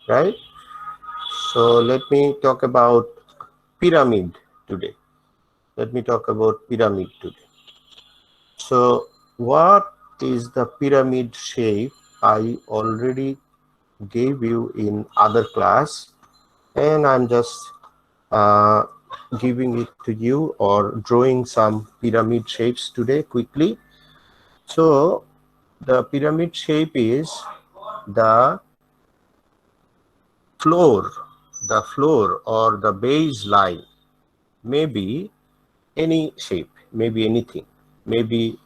right? So let me talk about pyramid today. Let me talk about pyramid today. So what is the pyramid shape? I already gave you in other class, and I'm just uh, giving it to you or drawing some pyramid shapes today quickly. So the pyramid shape is the floor, or the base line, may be any shape, maybe anything, maybe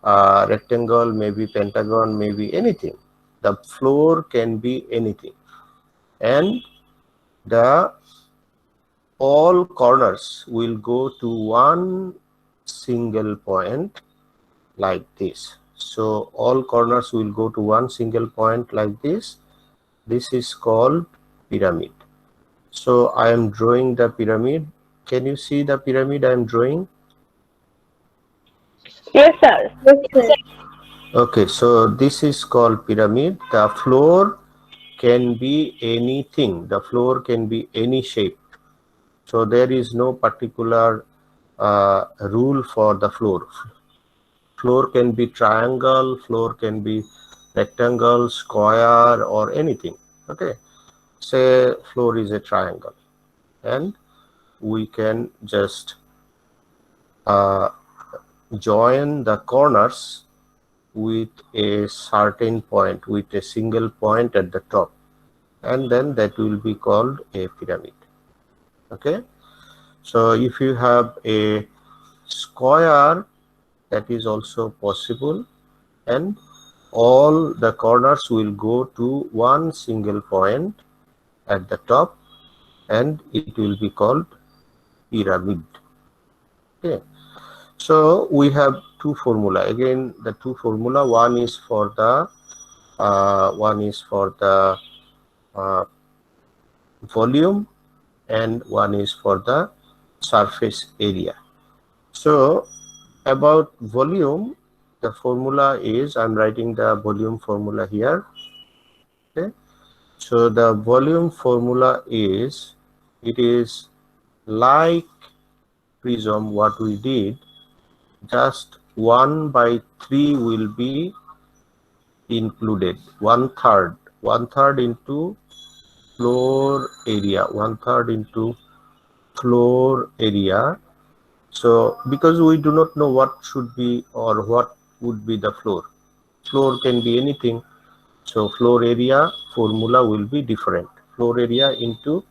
rectangle, maybe pentagon, maybe anything. The floor can be anything, and the all corners will go to one single point like this. So all corners will go to one single point like this. This is called pyramid. So I am drawing the pyramid. Can you see the pyramid I am drawing? Yes, sir. Yes, sir. Okay, so this is called pyramid. The floor can be anything. The floor can be any shape. So there is no particular rule for the floor. Floor can be triangle, floor can be rectangle, square, or anything. Okay, say floor is a triangle, and we can just uh, join the corners with a certain point, with a single point at the top, and then that will be called a pyramid. Okay, so if you have a square, that is also possible, and all the corners will go to one single point at the top, and it will be called pyramid. Okay, so we have two formula. Again, the two formula, one is for the uh, volume, and one is for the surface area. So about volume, the formula is, I'm writing the volume formula here. Okay, so the volume formula is, it is like prism what we did, just 1 by 3 will be included, one third into floor area, one third into floor area. So because we do not know what should be or what would be the floor, floor can be anything. So floor area formula will be different, floor area into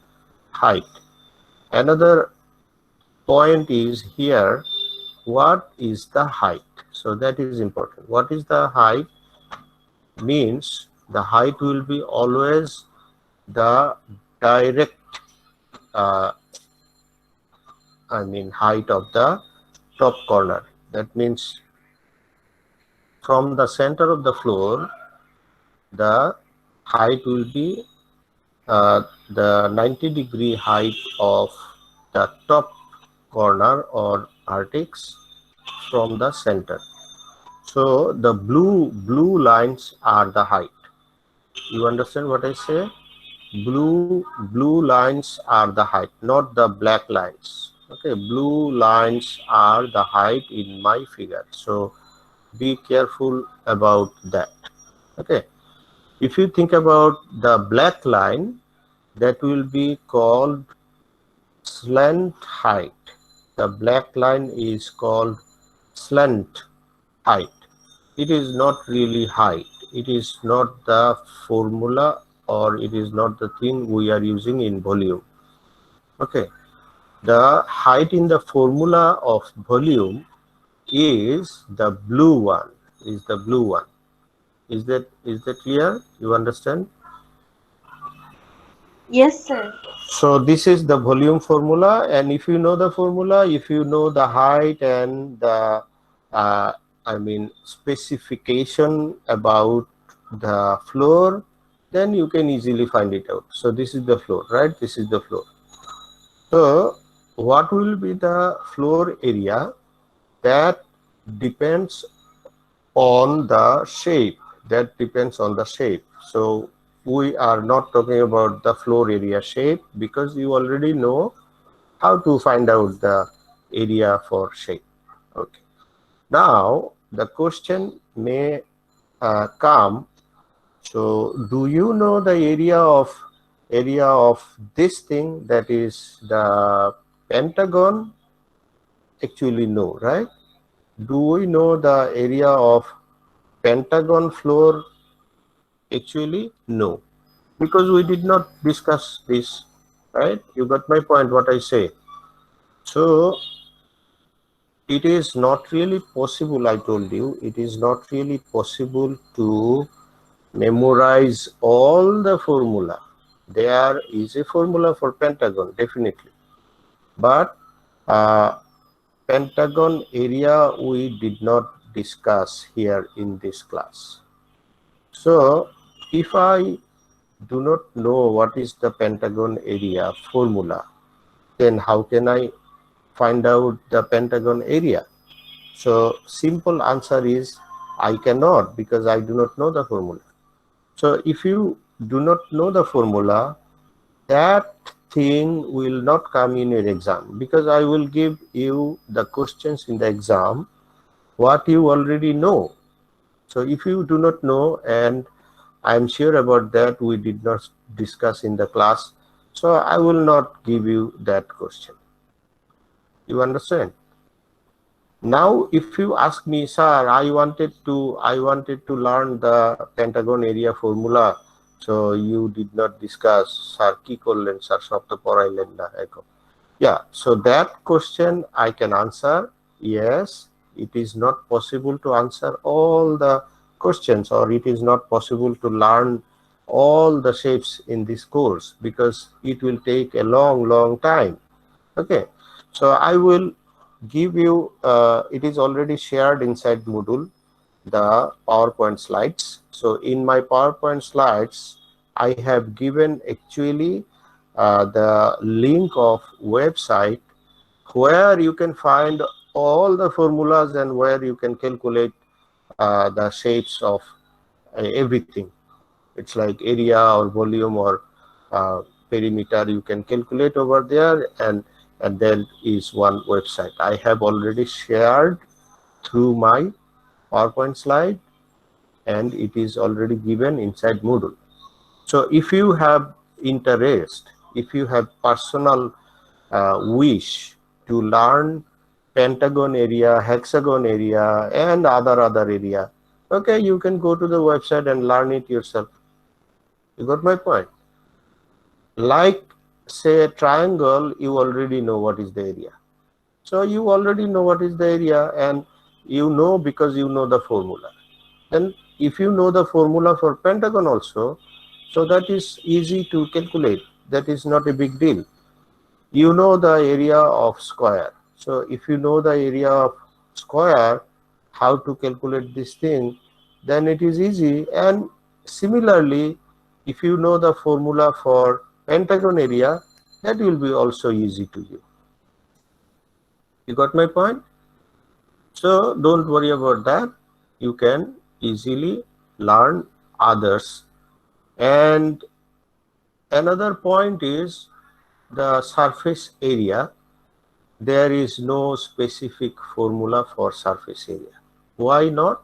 height. Another point is here, what is the height? So that is important. What is the height? Means the height will be always the direct height of the top corner. That means from the center of the floor, the height will be the 90-degree height of the top corner or vertex from the center. So the blue lines are the height. You understand what I say? Blue lines are the height, not the black lines. Okay, blue lines are the height in my figure. So be careful about that. Okay, if you think about the black line, that will be called slant height. The black line is called slant height. It is not really height. It is not the formula, or it is not the thing we are using in volume. Okay, the height in the formula of volume is the blue one, is the blue one. Is that clear? You understand? Yes, sir. So this is the volume formula, and if you know the formula, if you know the height and the uh, specification about the floor, then you can easily find it out. So this is the floor, right? This is the floor. So what will be the floor area? That depends on the shape. That depends on the shape. So we are not talking about the floor area shape because you already know how to find out the area for shape. Okay. Now the question may come. So do you know the area of this thing, that is the pentagon? Actually no, right? Do we know the area of pentagon floor? Actually no, because we did not discuss this, right? You got my point what I say. So it is not really possible, I told you, it is not really possible to memorize all the formula. There is a formula for pentagon, definitely, but pentagon area we did not discuss here in this class. So if I do not know what is the pentagon area formula, then how can I find out the pentagon area? So simple answer is I cannot, because I do not know the formula. So if you do not know the formula, that thing will not come in your exam, because I will give you the questions in the exam what you already know. So if you do not know, and I'm sure about that we did not discuss in the class, so I will not give you that question. You understand? Now if you ask me, sir, I wanted to learn the pentagon area formula, so you did not discuss, sir ki korlen sir sob to porailen na এখন. Yeah, so that question I can answer. Yes, it is not possible to answer all the questions, or it is not possible to learn all the shapes in this course, because it will take a long time. Okay, so I will give you, it is already shared inside Moodle, the PowerPoint slides. So in my PowerPoint slides, I have given actually the link of website where you can find all the formulas and where you can calculate the shapes of everything. It's like area or volume or perimeter, you can calculate over there, and then is one website I have already shared through my PowerPoint slide, and it is already given inside Moodle. So if you have interest, if you have personal wish to learn pentagon area, hexagon area, and other area, okay, you can go to the website and learn it yourself. You got my point? Like say a triangle, you already know what is the area. So you already know what is the area, and you know because you know the formula. And if you know the formula for pentagon also, so that is easy to calculate. That is not a big deal. You know the area of square. So if you know the area of square, how to calculate this thing, then it is easy. And similarly, if you know the formula for pentagon area, that will be also easy to you. You got my point? So don't worry about that. You can easily learn others. And another point is the surface area. There is no specific formula for surface area. Why not?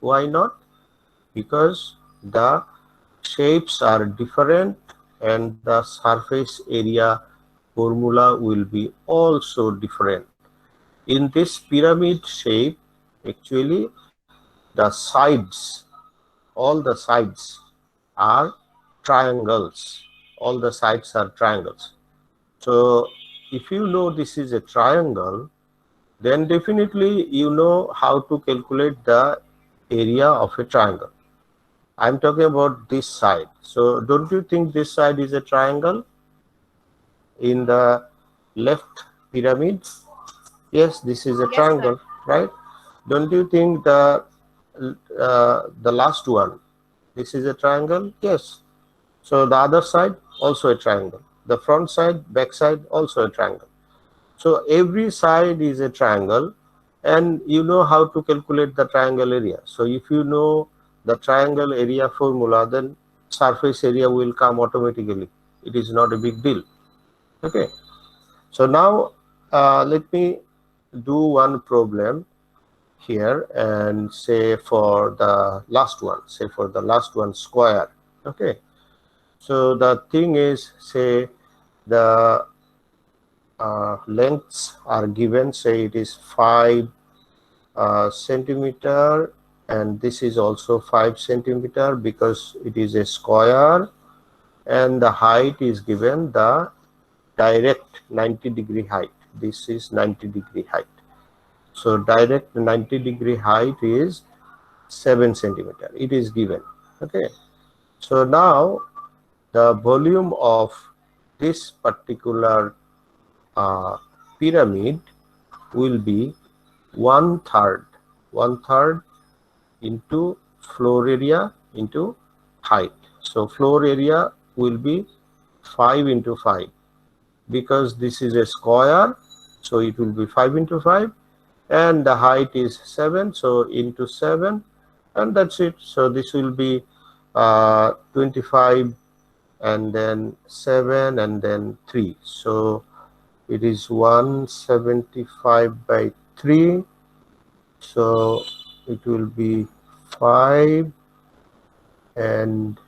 Why not? Because the shapes are different, and the surface area formula will be also different. In this pyramid shape, actually the sides, all the sides are triangles. All the sides are triangles. So if you know this is a triangle, then definitely you know how to calculate the area of a triangle. I'm talking about this side. So don't you think this side is a triangle in the left pyramid? Yes, this is a triangle, right? Don't you think the last one, this is a triangle? Yes. So the other side also a triangle. The front side, back side also a triangle. So every side is a triangle, and you know how to calculate the triangle area. So if you know the triangle area formula, then surface area will come automatically. It is not a big deal. Okay, so now let me do one problem here and say for the last one, square. Okay, so the thing is, say the lengths are given, say it is 5 centimeter, and this is also 5 centimeter because it is a square, and the height is given the direct 90-degree height. This is 90-degree height. So direct 90-degree height is 7 centimeter. It is given. Okay. So now the volume of this particular pyramid will be one third into floor area into height. So floor area will be 5 into 5 because this is a square, so it will be 5 into 5, and the height is 7, so into 7, and that's it. So this will be 25, and then 7, and then 3. So it is 175 by 3, so it will be 5 and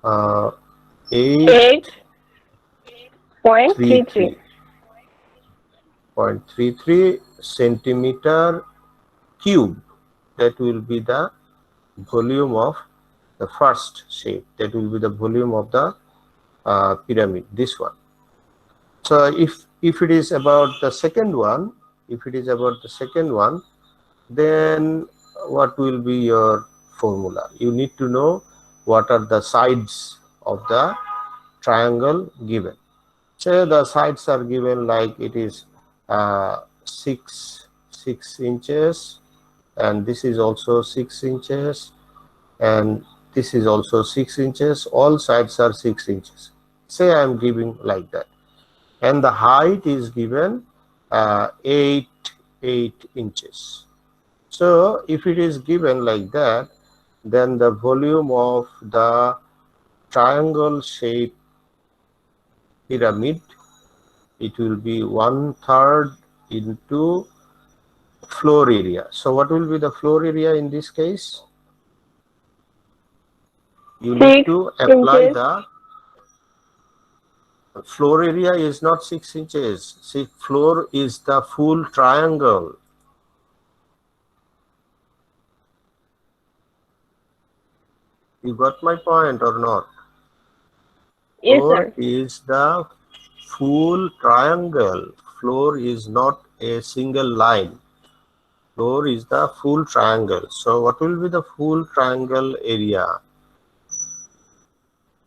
8.33 centimeter cube. That will be the volume of the first shape. That will be the volume of the pyramid, this one. So if it is about the second one, then what will be your formula? You need to know what are the sides of the triangle given. Say the sides are given like it is 6 inches, and this is also 6 inches, and this is also 6 inches. All sides are 6 inches. Say I am giving like that, and the height is given 8 inches. So if it is given like that, then the volume of the triangle shaped pyramid, it will be 1/3 into floor area. So what will be the floor area in this case? You need to apply the floor area is not 6 inches. See, floor is the full triangle. You got my point or not? Yes, Floor sir. is the full triangle. Floor is not a single line. Floor is the full triangle. So what will be the full triangle area?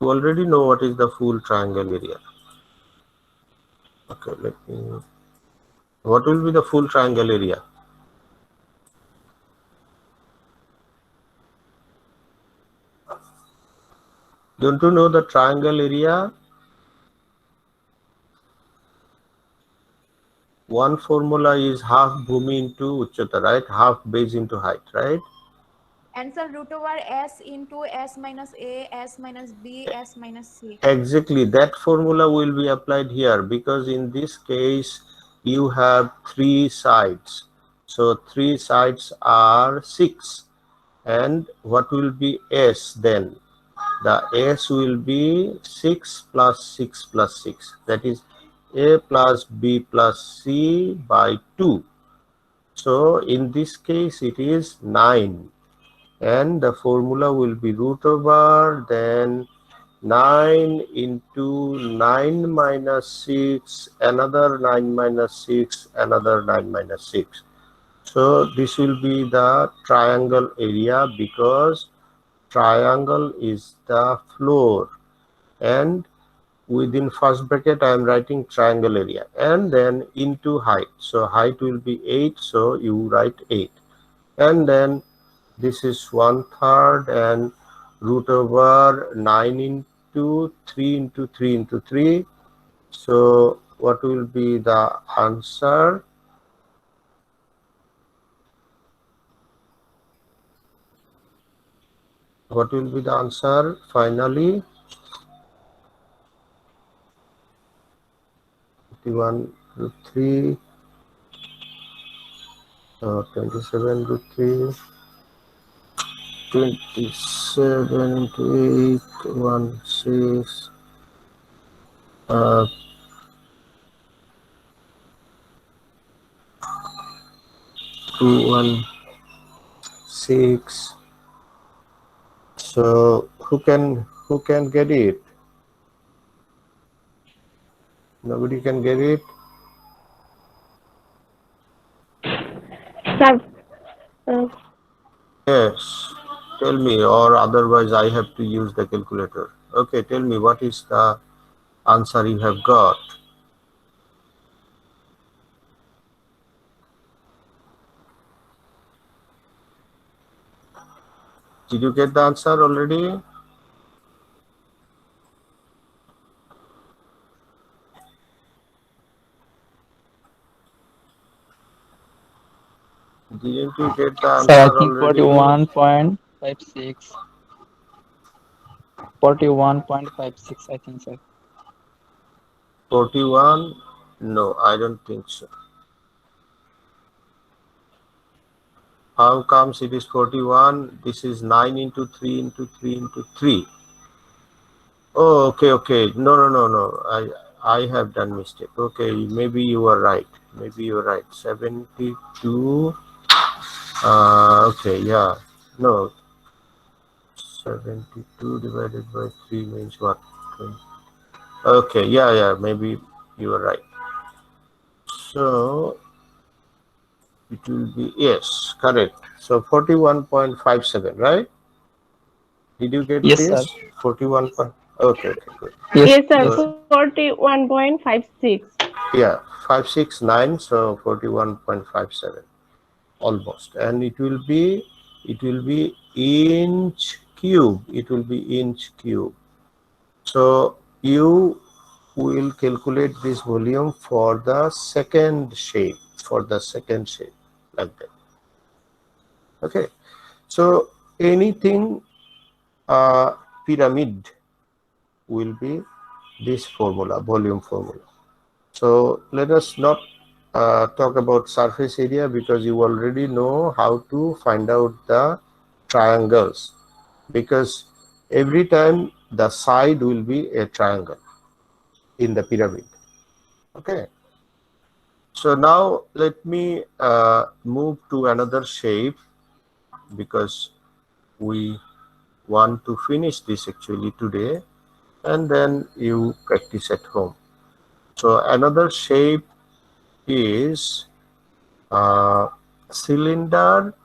You already know what is the full triangle area. Okay, let me. What will be the full triangle area? Don't you know the triangle area? One formula is half bhumi into uchchata, right? Half base into height, right? Answer root over s into s minus a, s minus b, s minus c. Exactly, that formula will be applied here because in this case you have 3 sides. So 3 sides are 6. And what will be s then? The s will be 6 plus 6 plus 6. That is a plus b plus c by 2. So in this case it is 9. And the formula will be root over then 9 into 9 minus 6, another 9 minus 6, another 9 minus 6. So this will be the triangle area because triangle is the floor, and within first bracket I am writing triangle area and then into height. So height will be 8, so you write 8, and then this is 1/3 and root over 9 into 3 into 3 into 3. So what will be the answer? What will be the answer finally? 51√3, 27√3, 27 into 8, 16, 216. So who can get it? Nobody can get it. Sir, Yes. Tell me, or otherwise I have to use the calculator. Okay, tell me what is the answer you have got. Did you get the answer already? Didn't you get the Sir, I answer think already? 41.56. 41.56, I think, sir. 41? No, I don't think so. How comes it is 41? This is 9 into 3 into 3 into 3. Oh, okay. No. I have done mistake. Okay, maybe you are right. 72. Okay, yeah. No. 72 divided by 3 means what? Okay, yeah. Maybe you are right. So it will be, yes, correct. So 41.57, right? Did you get Yes, sir. this? 41. Okay, good. Yes, yes, sir. yes. So 41.56. yeah, 569, so 41.57, almost. And it will be inch cube. It will be inch cube. So you will calculate this volume for the second shape, like that. Okay. So anything pyramid will be this formula, volume formula. So let us not talk about surface area, because you already know how to find out the triangles, because every time the side will be a triangle in the pyramid. Okay. So now let me move to another shape, because we want to finish this actually today, and then you practice at home. So another shape is cylinder,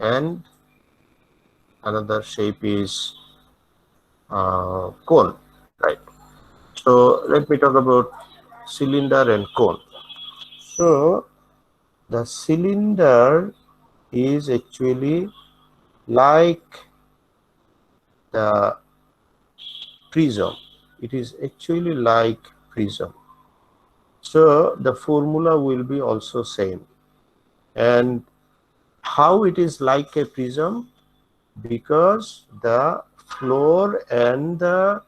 and another shape is cone, right? So let me talk about cylinder and cone. So the cylinder is actually like the prism. It is actually like prism. So the formula will be also same. And how it is like a prism? Because the floor and the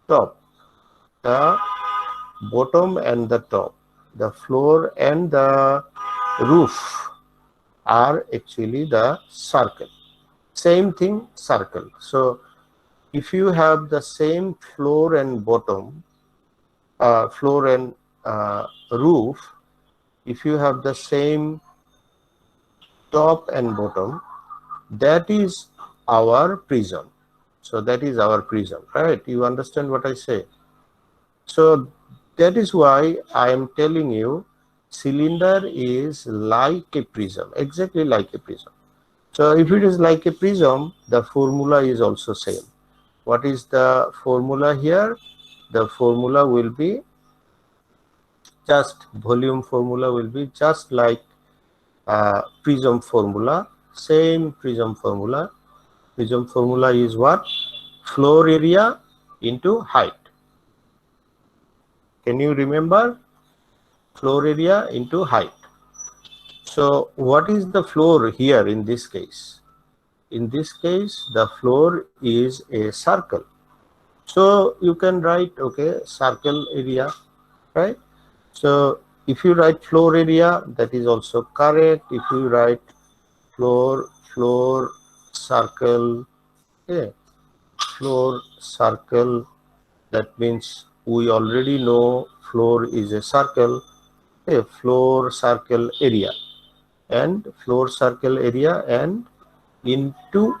top, the bottom and the top, the floor and the roof are actually the circle. Same thing, circle. So if you have the same floor and bottom, floor and roof, if you have the same top and bottom, that is our prism. So that is our prism, right? You understand what I say? So that is why I am telling you cylinder is like a prism, exactly like a prism. So if it is like a prism, the formula is also same. What is the formula here? The formula will be just, volume formula will be just like prism formula, same prism formula. Prism formula is what? Floor area into height. Can you remember? Floor area into height. So what is the floor here in this case? In this case, the floor is a circle. So you can write, okay, circle area, right? So if you write floor area, that is also correct. If you write floor circle, okay, floor circle, that means we already know floor is a circle, okay, floor circle area, and floor circle area, and into,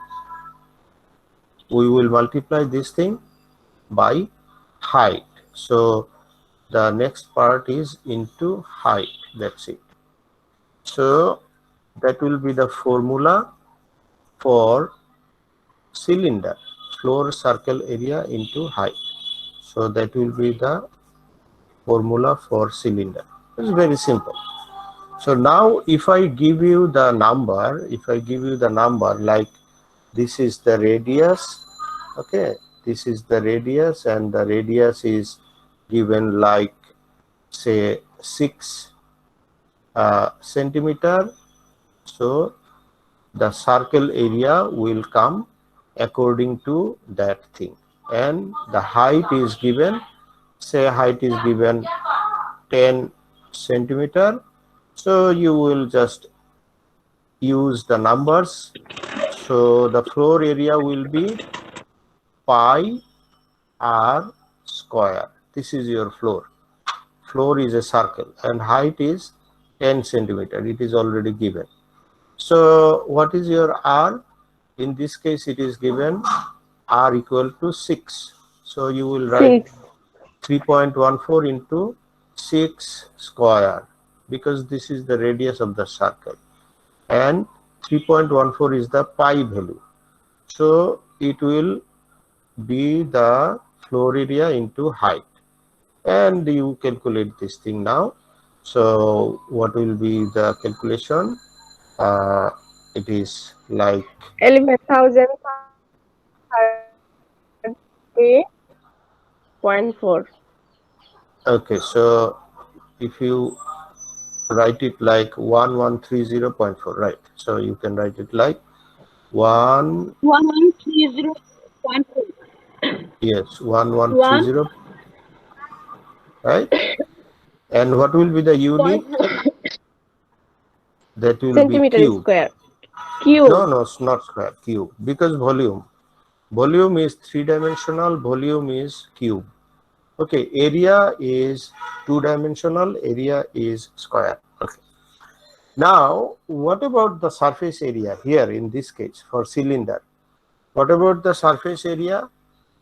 we will multiply this thing by height. So the next part is into height, that's it. So that will be the formula for cylinder, floor circle area into height. So that will be the formula for cylinder. It's very simple. So now if I give you the number, like this is the radius, okay, this is the radius, and the radius is given like say 6 centimeter. So the circle area will come according to that thing, and the height is given, say height is given 10 centimeter. So you will just use the numbers. So the floor area will be pi r square. This is your floor. Floor is a circle and height is 10 centimeter. It is already given. So what is your r? In this case, it is given r equal to 6. So you will write 6. 3.14 into 6 square, because this is the radius of the circle, and 3.14 is the pi value. So it will be the floor area into height, and you calculate this thing now. So what will be the calculation? It is like 11,030.4. okay. So if you write it like 1130.4, right? So you can write it like 1130.4. yes, 1130, right? And what will be the unit? That will be Centimeter cube. square. Cube. No, it's not square, cube, because volume is 3-dimensional, volume is cube. Okay, area is 2-dimensional, area is square. Okay. Now, what about the surface area here in this case for cylinder? What about the surface area?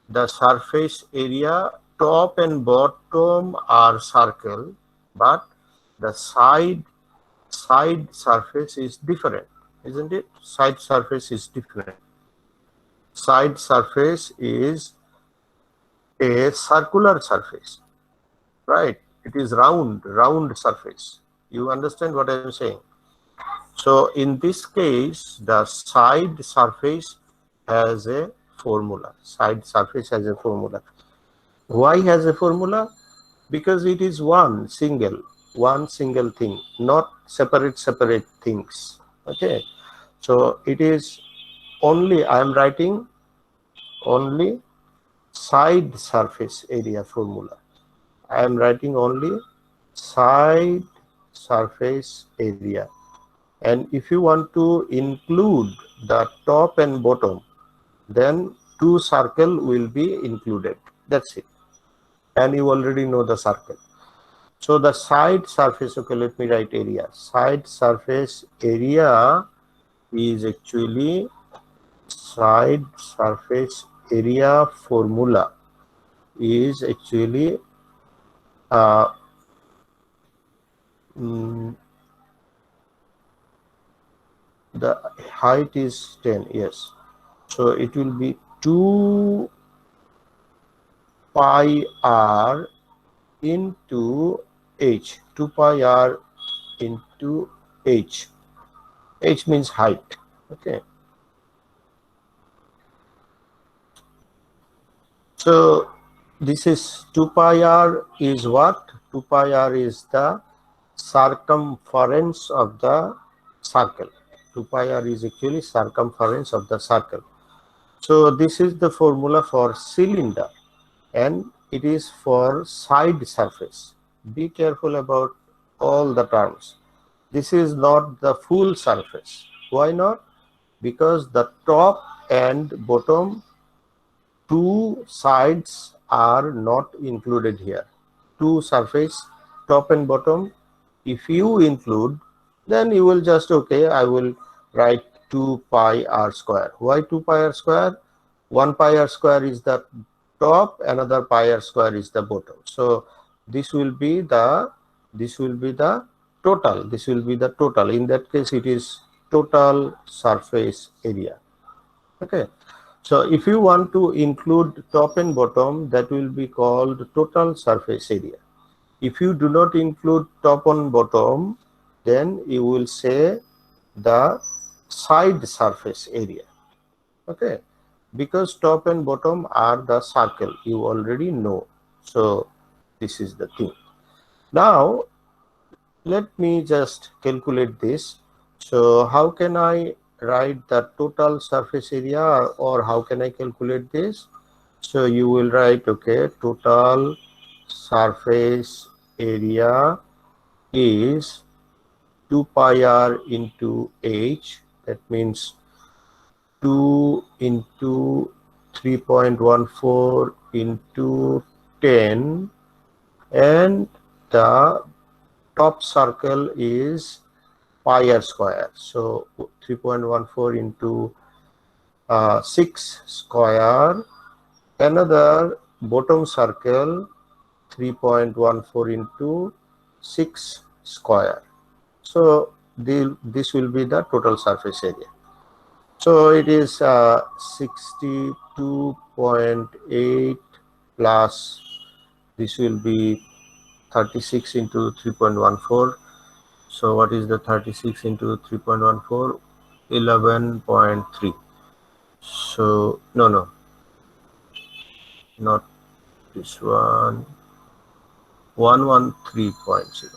The surface area, top and bottom are circle, but the side surface is different, isn't it? Side surface is different. Side surface is a circular surface, right? It is round surface. You understand what I am saying? So in this case, the side surface has a formula. Side surface has a formula. Why has a formula? Because it is one single thing, not separate things. Okay. So it is only, I am writing only side surface area formula. I am writing only side surface area. And if you want to include the top and bottom, then 2 circle will be included. That's it. And you already know the circle. So the side surface, okay, let me write area. Side surface area is actually side surface area formula is actually the height is 10, yes. So it will be 2 pi r into h. 2 pi r into h. H means height. Okay. So this is 2 pi r is what? 2 pi r is the circumference of the circle. 2 pi r is actually circumference of the circle. So this is the formula for cylinder, and it is for side surface. Be careful about all the terms. This is not the full surface. Why not? Because the top and bottom two sides are not included here. Two surface, top and bottom, if you include, then you will just, okay, I will write 2 pi r square. Why 2 pi r square? 1 pi r square is the top, another pi r square is the bottom. So this will be the total. This will be the total. In that case, it is total surface area. Okay. So if you want to include top and bottom, that will be called total surface area. If you do not include top and bottom, then you will say the side surface area. Okay, because top and bottom are the circle, you already know. So this is the thing. Now let me just calculate this. So how can I write the total surface area, or how can I calculate this? So you will write, okay, total surface area is 2 pi r into h. That means 2 into 3.14 into 10, and the top circle is pi r square. So 3.14 into 6 square. Another bottom circle 3.14 into 6 square. So this will be the total surface area. So it is 62.8 plus, this will be 36 into 3.14. So what is the 36 into 3.14? 11.3. So no, not this one. 113.0.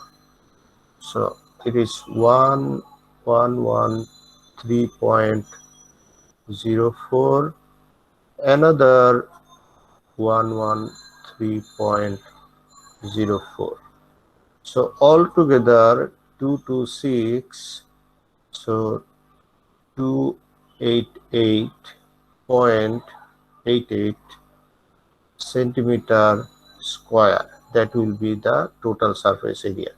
So it is 113.04, another 113.04. So altogether 226, so 288.88 centimeter square. That will be the total surface area.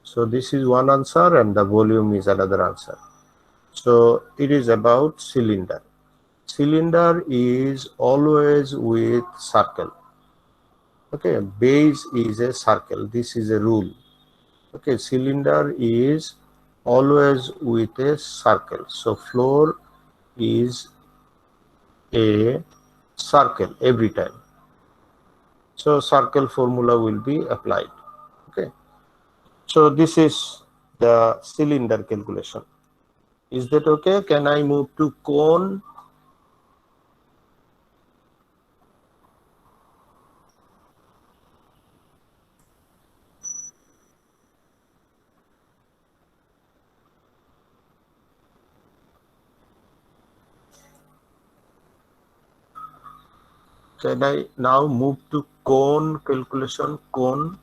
So this is one answer, and the volume is another answer. So it is about cylinder. Cylinder is always with circle. Okay, base is a circle. This is a rule. Okay, cylinder is always with a circle. So floor is a circle every time. So circle formula will be applied. Okay. So this is the cylinder calculation. Is that okay? Can I move to cone? Can I now move to cone calculation? Cone.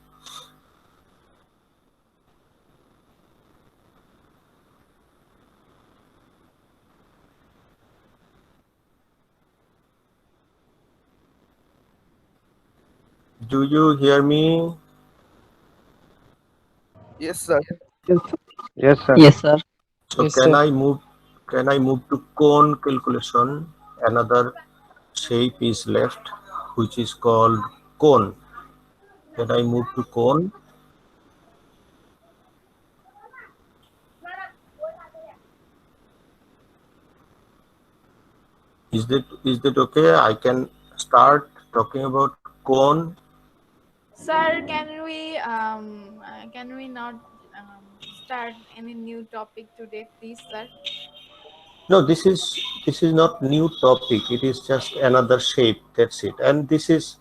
Do you hear me? Yes, sir. Yes, sir. Yes, sir. So Yes, can sir. I move to cone calculation? Another shape is left, which is called cone. Can I move to cone? Is that okay? I can start talking about cone. Sir, can we not start any new topic today, please, sir? No, this is not new topic. It is just another shape. That's it. And this is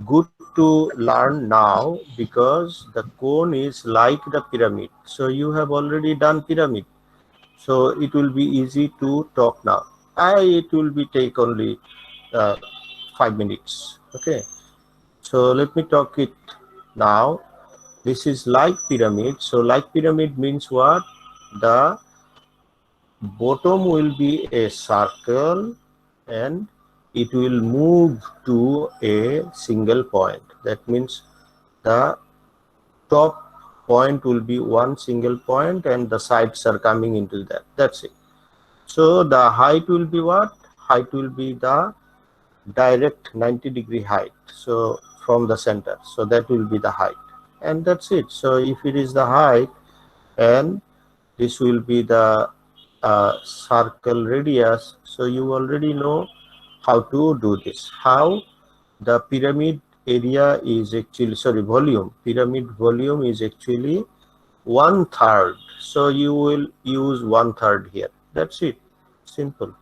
good to learn now, because the cone is like the pyramid. So you have already done pyramid. So it will be easy to talk now. It will be take only 5 minutes. Okay. So let me talk it now. This is like pyramid. So like pyramid means what? The bottom will be a circle and it will move to a single point. That means the top point will be one single point and the sides are coming into that. That's it. So the height will be what? Height will be the direct 90-degree height. So from the center. So that will be the height. And that's it. So if it is the height and this will be the circle radius, so you already know how to do this. How the pyramid area is actually, sorry, volume. Pyramid volume is actually 1/3. So you will use 1/3 here. That's it. Simple.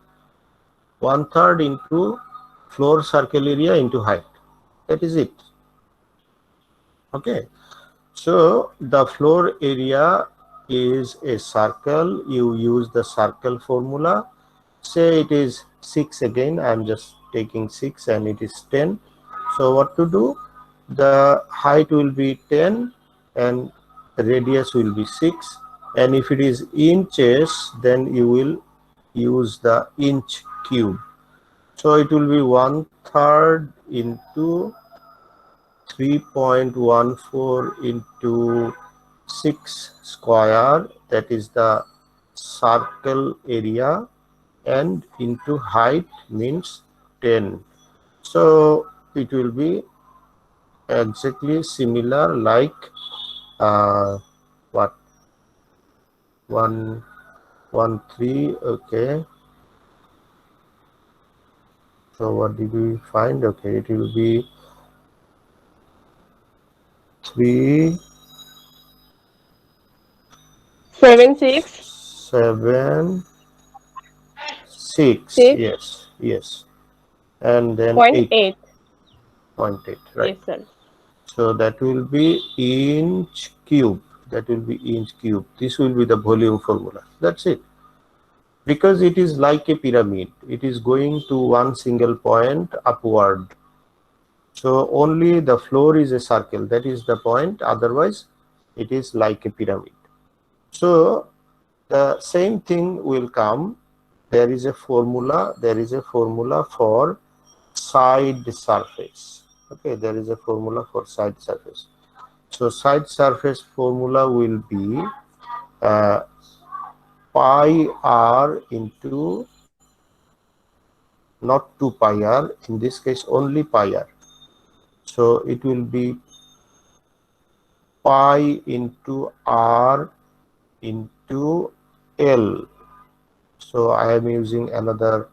1/3 into floor circle area into height. That is it. Okay. So the floor area is a circle. You use the circle formula. Say it is 6 again. I'm just taking 6 and it is 10. So what to do? The height will be 10 and the radius will be 6. And if it is inches, then you will use the inch cube. So it will be 1/3 into 3.14 into 6 square, that is the circle area, and into height means 10. So it will be exactly similar like what 1 1 3. Okay, so what did we find? Okay, it will be 3 7 6 7 6. Six. Yes, and then point 8. 8. Right. Yes, sir. So that will be inch cube. That will be inch cube. This will be the volume formula. That's it. Because it is like a pyramid. It is going to one single point upward. So only the floor is a circle. That is the point. Otherwise, it is like a pyramid. So the same thing will come. There is a formula. There is a formula for side surface. Okay, there is a formula for side surface. So side surface formula will be pi r into, not 2 pi r, in this case only pi r. So it will be pi into r into L. So I am using another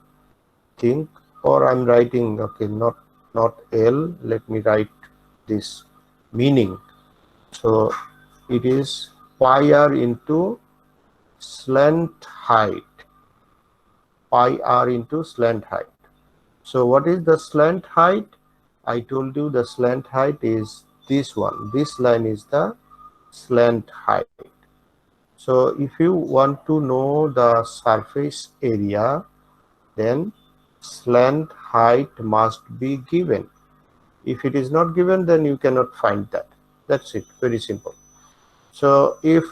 thing, or I'm writing, okay, not L. Let me write this meaning. So it is pi r into slant height. Pi r into slant height. So what is the slant height? I told you the slant height is this one. This line is the slant height. So if you want to know the surface area, then slant height must be given. If it is not given, then you cannot find that. That's it. Very simple. So if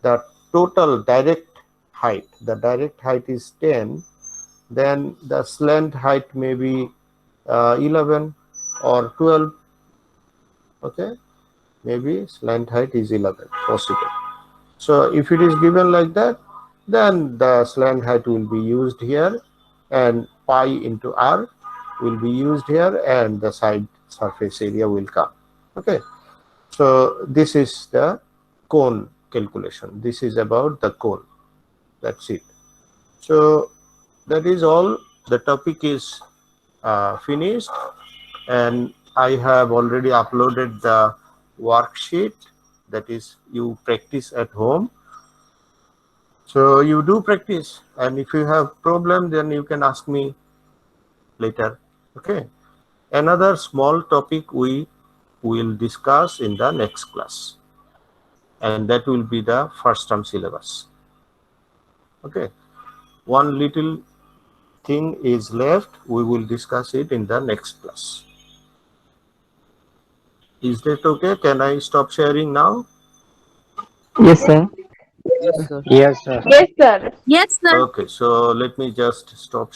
the total direct height, the direct height is 10, then the slant height may be 11 or 12. Okay, maybe slant height is 11 possible. So if it is given like that, then the slant height will be used here and pi into r will be used here and the side surface area will come. Okay, so this is the cone calculation. This is about the cone. That's it. So that is all. The topic is finished, and I have already uploaded the worksheet. That is, you practice at home. So you do practice, and if you have problem, then you can ask me later. Okay. Another small topic we will discuss in the next class, and that will be the first term syllabus. Okay. One little thing is left. We will discuss it in the next class. Is that okay? Can I stop sharing now? Yes, sir. Yes, sir. Yes, sir. Yes, sir. Okay, so let me just stop sharing.